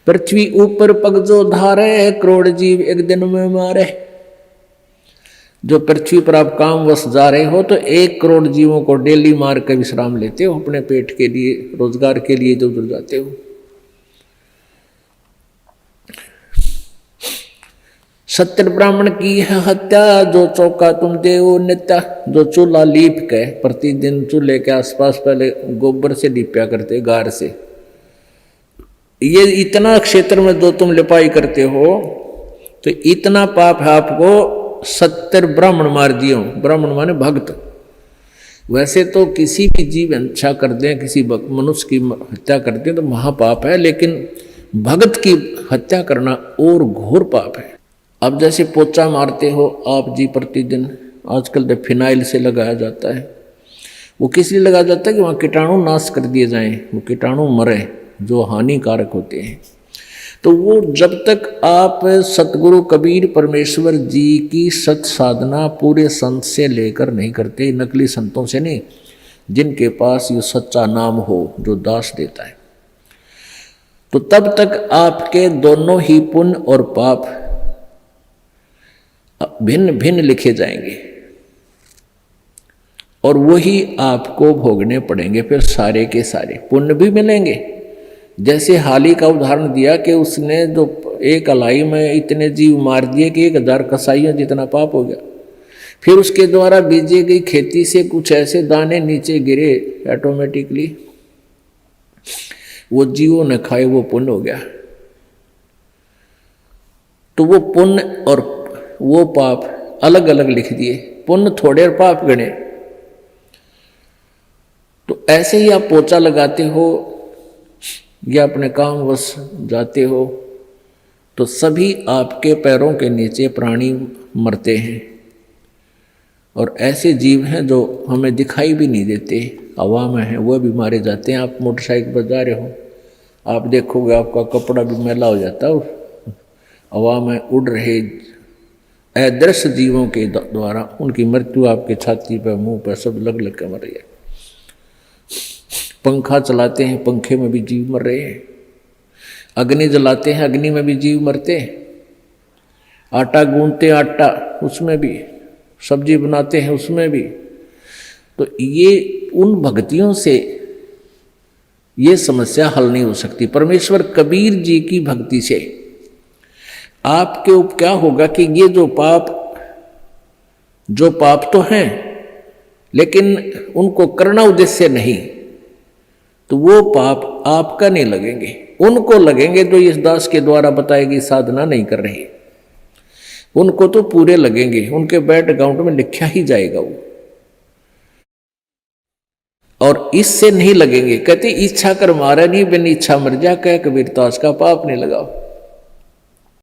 पृथ्वी ऊपर पग जो धारे, करोड़ जीव एक दिन में मारे। जो पृथ्वी पर आप काम वश जा रहे हो तो 1 करोड़ जीवों को डेली मार कर विश्राम लेते हो, अपने पेट के लिए, रोजगार के लिए जो जुड़ जाते हो। सत्तर ब्राह्मण की है हत्या, जो चौका तुम देव नित्या। जो चूल्हा लीप के प्रतिदिन चूल्हे के आसपास पहले गोबर से लीपया करते, गार से, ये इतना क्षेत्र में जो तुम लिपाई करते हो तो इतना पाप है आपको 70 ब्राह्मण मार दिए हो। ब्राह्मण माने भक्त। वैसे तो किसी भी जीव हत्या कर दें, किसी मनुष्य की हत्या कर दें तो महापाप है, लेकिन भगत की हत्या करना और घोर पाप है। अब जैसे पोचा मारते हो आप जी प्रतिदिन, आजकल तो फिनाइल से लगाया जाता है। वो किस लिए लगाया जाता है कि वहाँ कीटाणु नाश कर दिए जाएं, वो कीटाणु मरे जो हानिकारक होते हैं। तो वो जब तक आप सतगुरु कबीर परमेश्वर जी की सत साधना पूरे संत से लेकर नहीं करते, नकली संतों से नहीं, जिनके पास ये सच्चा नाम हो जो दास देता है, तो तब तक आपके दोनों ही पुण्य और पाप भिन्न भिन्न लिखे जाएंगे और वही आपको भोगने पड़ेंगे। फिर सारे के सारे पुण्य भी मिलेंगे। जैसे हाली का उदाहरण दिया कि उसने जो एक अलाई में इतने जीव मार दिए कि 1000 कसाईयों जितना पाप हो गया। फिर उसके द्वारा बीजी गई खेती से कुछ ऐसे दाने नीचे गिरे, ऑटोमेटिकली वो जीवों ने खाए, वो पुण्य हो गया। तो वो पुण्य और वो पाप अलग अलग लिख दिए, पुण्य थोड़े और पाप गणे। तो ऐसे ही आप पोचा लगाते हो या अपने काम वश जाते हो तो सभी आपके पैरों के नीचे प्राणी मरते हैं। और ऐसे जीव हैं जो हमें दिखाई भी नहीं देते, हवा में हैं, वो भी मारे जाते हैं। आप मोटरसाइकिल पर जा रहे हो, आप देखोगे आपका कपड़ा भी मैला हो जाता है, हवा में उड़ रहे अदृश्य जीवों के द्वारा उनकी मृत्यु आपके छाती पर, मुंह पर सब लग लग कर मर रही है। पंखा चलाते हैं, पंखे में भी जीव मर रहे हैं। अग्नि जलाते हैं, अग्नि में भी जीव मरते हैं। आटा गूंथते, आटा उसमें भी, सब्जी बनाते हैं उसमें भी। तो ये उन भक्तियों से ये समस्या हल नहीं हो सकती। परमेश्वर कबीर जी की भक्ति से आपके ऊपर क्या होगा कि ये जो पाप तो हैं, लेकिन उनको करना उद्देश्य नहीं, तो वो पाप आपका नहीं लगेंगे, उनको लगेंगे जो इस दास के द्वारा बताएगी साधना नहीं कर रही, उनको तो पूरे लगेंगे, उनके बैंक अकाउंट में लिखा ही जाएगा वो। और इससे नहीं लगेंगे। कहते इच्छा कर मारा नहीं, बिन इच्छा मर जा, कह कबीर दास का पाप नहीं लगाओ।